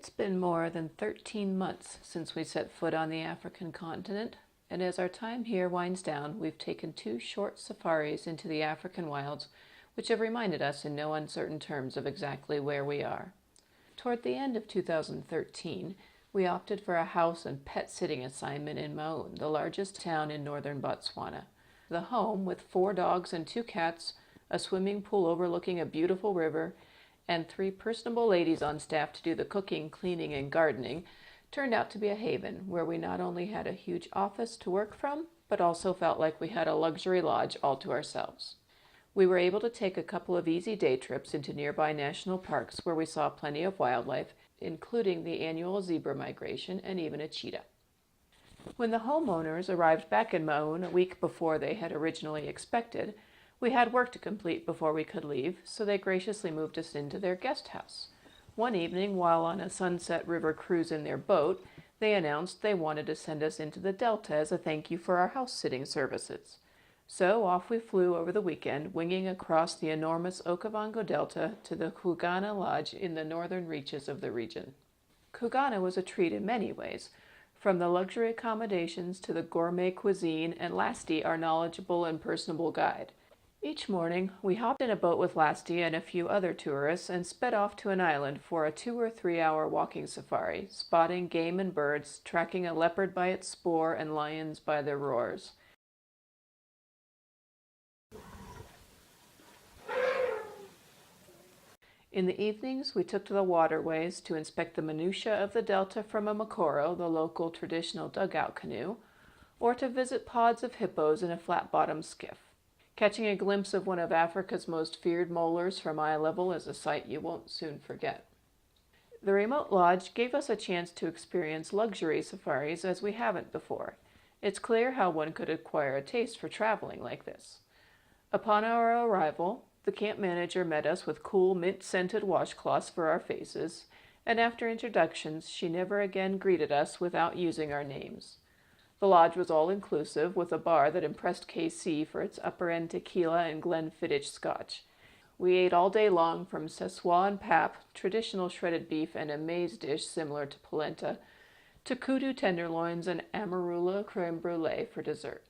It's been more than 13 months since we set foot on the African continent, and as our time here winds down, we've taken 2 short safaris into the African wilds, which have reminded us in no uncertain terms of exactly where we are. Toward the end of 2013, we opted for a house and pet sitting assignment in Maun, the largest town in northern Botswana. The home, with 4 dogs and 2 cats, a swimming pool overlooking a beautiful river, and 3 personable ladies on staff to do the cooking, cleaning, and gardening, turned out to be a haven where we not only had a huge office to work from, but also felt like we had a luxury lodge all to ourselves. We were able to take a couple of easy day trips into nearby national parks where we saw plenty of wildlife, including the annual zebra migration and even a cheetah. When the homeowners arrived back in Maun a week before they had originally expected, we had work to complete before we could leave, so they graciously moved us into their guest house. One evening, while on a Sunset River cruise in their boat, they announced they wanted to send us into the Delta as a thank you for our house-sitting services. So off we flew over the weekend, winging across the enormous Okavango Delta to the Kugana Lodge in the northern reaches of the region. Kugana was a treat in many ways, from the luxury accommodations to the gourmet cuisine, and Lasti, our knowledgeable and personable guide. Each morning, we hopped in a boat with Lasti and a few other tourists and sped off to an island for a 2 or 3 hour walking safari, spotting game and birds, tracking a leopard by its spoor and lions by their roars. In the evenings, we took to the waterways to inspect the minutiae of the delta from a makoro, the local traditional dugout canoe, or to visit pods of hippos in a flat-bottomed skiff. Catching a glimpse of one of Africa's most feared molars from eye level is a sight you won't soon forget. The remote lodge gave us a chance to experience luxury safaris as we haven't before. It's clear how one could acquire a taste for traveling like this. Upon our arrival, the camp manager met us with cool mint-scented washcloths for our faces, and after introductions, she never again greeted us without using our names. The lodge was all-inclusive, with a bar that impressed KC for its upper-end tequila and Glenfiddich scotch. We ate all day long from seswa and pap, traditional shredded beef and a maize dish similar to polenta, to kudu tenderloins and amarula creme brulee for dessert.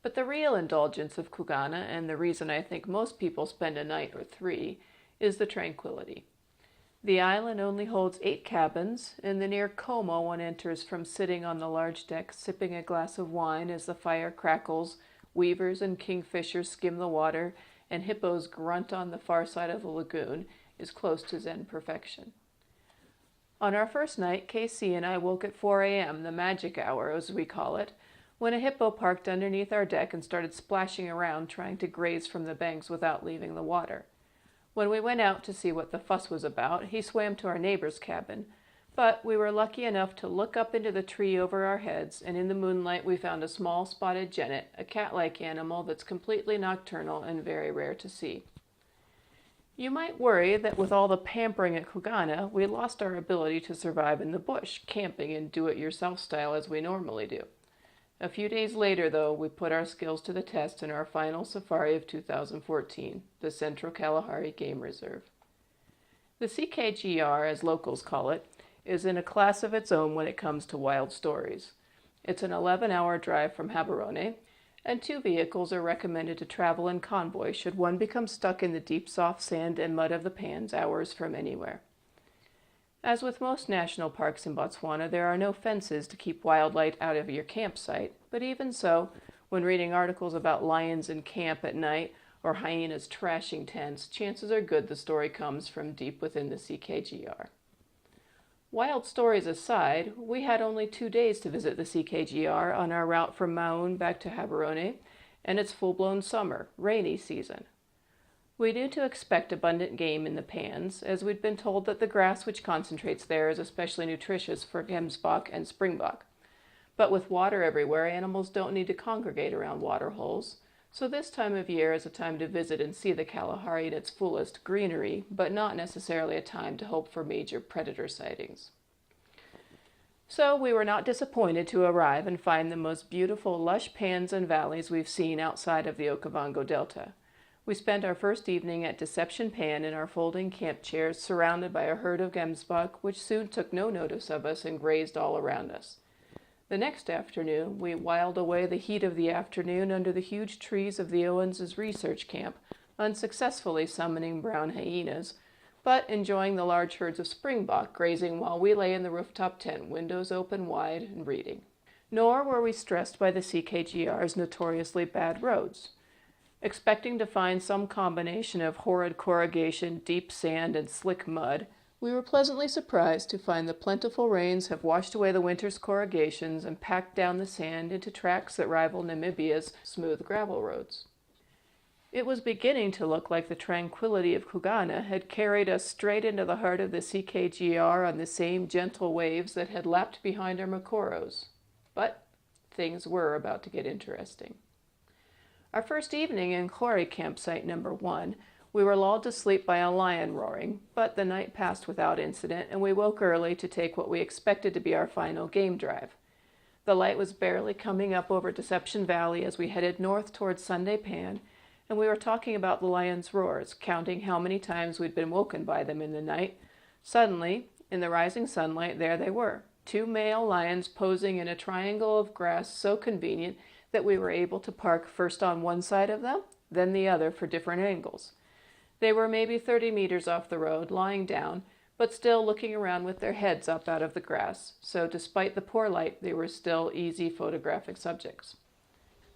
But the real indulgence of Kugana, and the reason I think most people spend a night or 3, is the tranquility. The island only holds 8 cabins. In the near Como, one enters from sitting on the large deck sipping a glass of wine as the fire crackles, weavers and kingfishers skim the water, and hippos grunt on the far side of the lagoon, is close to Zen perfection. On our first night, KC and I woke at 4 a.m., the magic hour as we call it, when a hippo parked underneath our deck and started splashing around trying to graze from the banks without leaving the water. When we went out to see what the fuss was about, he swam to our neighbor's cabin, but we were lucky enough to look up into the tree over our heads, and in the moonlight we found a small spotted genet, a cat-like animal that's completely nocturnal and very rare to see. You might worry that with all the pampering at Kugana, we lost our ability to survive in the bush, camping in do-it-yourself style as we normally do. A few days later, though, we put our skills to the test in our final safari of 2014, the Central Kalahari Game Reserve. The CKGR, as locals call it, is in a class of its own when it comes to wild stories. It's an 11-hour drive from Gaborone, and 2 vehicles are recommended to travel in convoy should one become stuck in the deep soft sand and mud of the pans hours from anywhere. As with most national parks in Botswana, there are no fences to keep wildlife out of your campsite, but even so, when reading articles about lions in camp at night or hyenas trashing tents, chances are good the story comes from deep within the CKGR. Wild stories aside, we had only 2 days to visit the CKGR on our route from Maun back to Gaborone, and it's full-blown summer, rainy season. We knew to expect abundant game in the pans, as we'd been told that the grass which concentrates there is especially nutritious for gemsbok and springbok. But with water everywhere, animals don't need to congregate around water holes, so this time of year is a time to visit and see the Kalahari in its fullest greenery, but not necessarily a time to hope for major predator sightings. So we were not disappointed to arrive and find the most beautiful lush pans and valleys we've seen outside of the Okavango Delta. We spent our first evening at Deception Pan in our folding camp chairs, surrounded by a herd of gemsbok, which soon took no notice of us and grazed all around us. The next afternoon, we whiled away the heat of the afternoon under the huge trees of the Owens' research camp, unsuccessfully summoning brown hyenas, but enjoying the large herds of springbok grazing while we lay in the rooftop tent, windows open wide, and reading. Nor were we stressed by the CKGR's notoriously bad roads. Expecting to find some combination of horrid corrugation, deep sand, and slick mud, we were pleasantly surprised to find the plentiful rains have washed away the winter's corrugations and packed down the sand into tracks that rival Namibia's smooth gravel roads. It was beginning to look like the tranquility of Kugana had carried us straight into the heart of the CKGR on the same gentle waves that had lapped behind our Makoros. But things were about to get interesting. Our first evening in Quarry Campsite number 1, we were lulled to sleep by a lion roaring, but the night passed without incident, and we woke early to take what we expected to be our final game drive. The light was barely coming up over Deception Valley as we headed north towards Sunday Pan, and we were talking about the lion's roars, counting how many times we'd been woken by them in the night. Suddenly, in the rising sunlight, there they were, 2 male lions posing in a triangle of grass so convenient that we were able to park first on one side of them, then the other for different angles. They were maybe 30 meters off the road, lying down, but still looking around with their heads up out of the grass, so despite the poor light, they were still easy photographic subjects.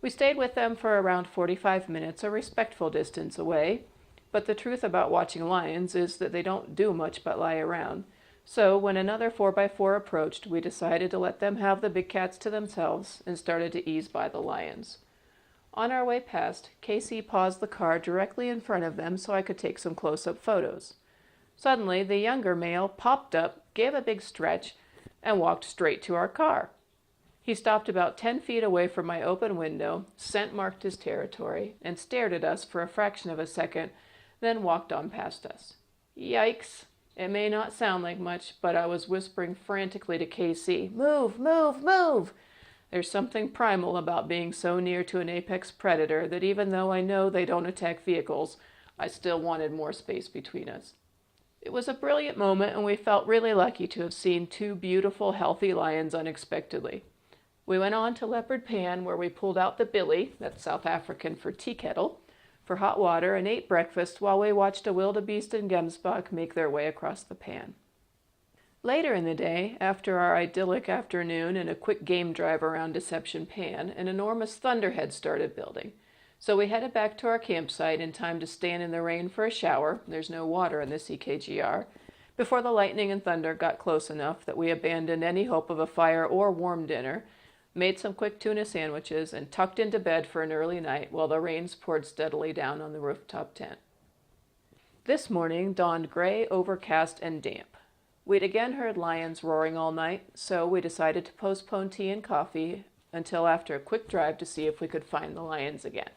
We stayed with them for around 45 minutes, a respectful distance away, but the truth about watching lions is that they don't do much but lie around. So when another 4x4 approached, we decided to let them have the big cats to themselves and started to ease by the lions. On our way past, Casey paused the car directly in front of them so I could take some close-up photos. Suddenly, the younger male popped up, gave a big stretch, and walked straight to our car. He stopped about 10 feet away from my open window, scent-marked his territory, and stared at us for a fraction of a second, then walked on past us. Yikes! It may not sound like much, but I was whispering frantically to Casey, "Move, move, move!" There's something primal about being so near to an apex predator that even though I know they don't attack vehicles, I still wanted more space between us. It was a brilliant moment, and we felt really lucky to have seen 2 beautiful, healthy lions unexpectedly. We went on to Leopard Pan, where we pulled out the billy, that's South African for tea kettle, for hot water, and ate breakfast while we watched a wildebeest and gemsbok make their way across the pan. Later in the day, after our idyllic afternoon and a quick game drive around Deception Pan, an enormous thunderhead started building. So we headed back to our campsite in time to stand in the rain for a shower, there's no water in the CKGR, before the lightning and thunder got close enough that we abandoned any hope of a fire or warm dinner, made some quick tuna sandwiches, and tucked into bed for an early night while the rains poured steadily down on the rooftop tent. This morning dawned gray, overcast, and damp. We'd again heard lions roaring all night, so we decided to postpone tea and coffee until after a quick drive to see if we could find the lions again.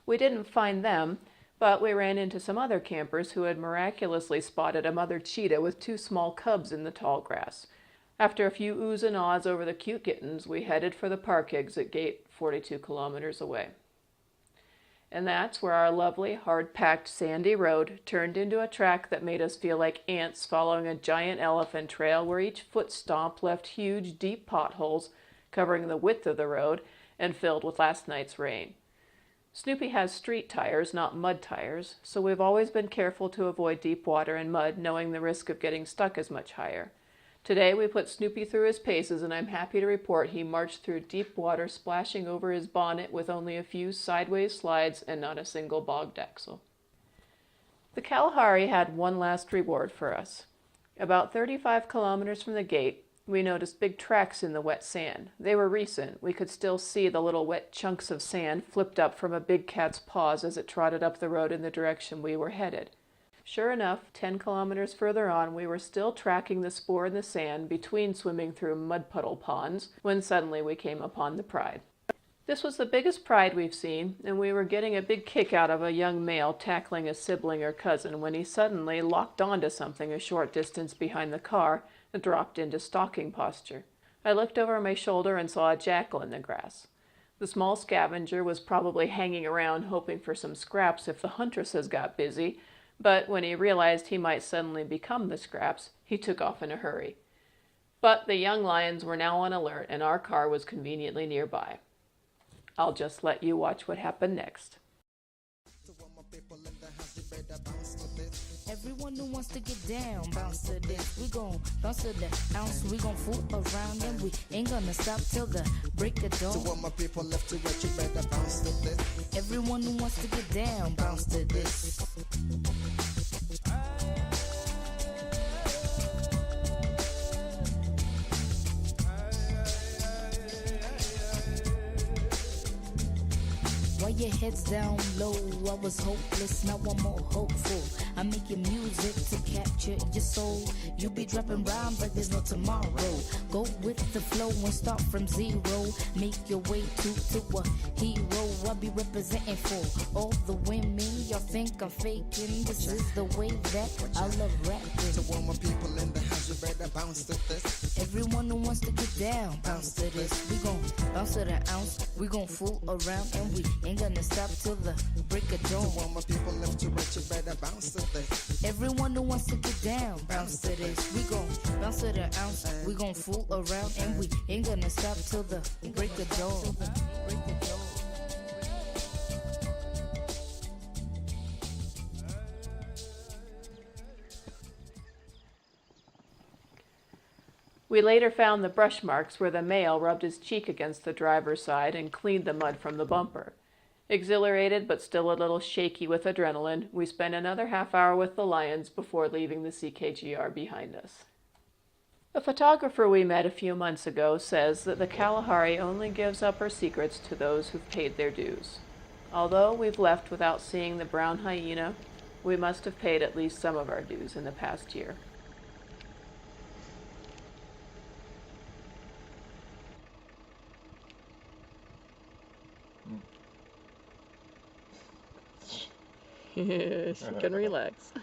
We didn't find them, but we ran into some other campers who had miraculously spotted a mother cheetah with 2 small cubs in the tall grass. After a few oohs and ahs over the cute kittens, we headed for the park exit gate 42 kilometers away. And that's where our lovely, hard-packed, sandy road turned into a track that made us feel like ants following a giant elephant trail where each foot stomp left huge, deep potholes covering the width of the road and filled with last night's rain. Snoopy has street tires, not mud tires, so we've always been careful to avoid deep water and mud, knowing the risk of getting stuck is much higher. Today we put Snoopy through his paces, and I'm happy to report he marched through deep water, splashing over his bonnet with only a few sideways slides and not a single bogged axle. The Kalahari had one last reward for us. About 35 kilometers from the gate, we noticed big tracks in the wet sand. They were recent. We could still see the little wet chunks of sand flipped up from a big cat's paws as it trotted up the road in the direction we were headed. Sure enough, 10 kilometers further on, we were still tracking the spoor in the sand between swimming through mud puddle ponds when suddenly we came upon the pride. This was the biggest pride we've seen, and we were getting a big kick out of a young male tackling a sibling or cousin when he suddenly locked onto something a short distance behind the car and dropped into stalking posture. I looked over my shoulder and saw a jackal in the grass. The small scavenger was probably hanging around hoping for some scraps if the huntresses got busy, but when he realized he might suddenly become the scraps, he took off in a hurry. But the young lions were now on alert, and our car was conveniently nearby. I'll just let you watch what happened next. Everyone who wants to get down, bounce to this. We gon' bounce to the ounce. We gon' fool around and we ain't gonna stop till the break of dawn. To all my people left to right, you better bounce to this. Everyone who wants to get down, bounce to this. While your head's down low, I was hopeless, now I'm more hopeful. I'm making music to capture your soul. You be dropping rhymes like there's no tomorrow. Go with the flow and start from zero. Make your way to a hero. I'll be representing for all the women. Y'all think I'm faking, this is the way that I love rapping. To all my people in the house, you better bounce to this. Everyone who wants to get down, bounce to this. We gon' bounce to the ounce. We gon' fool around and we ain't gonna stop till the break of dawn. To all my people left to right, you better bounce to this. Everyone who wants to get down, bounce to this. We gon' bounce to the ounce. We gon' fool around and we ain't gonna stop till the break of dawn. We later found the brush marks where the male rubbed his cheek against the driver's side and cleaned the mud from the bumper. Exhilarated but still a little shaky with adrenaline, we spent another half hour with the lions before leaving the CKGR behind us. A photographer we met a few months ago says that the Kalahari only gives up her secrets to those who've paid their dues. Although we've left without seeing the brown hyena, we must have paid at least some of our dues in the past year. She can relax.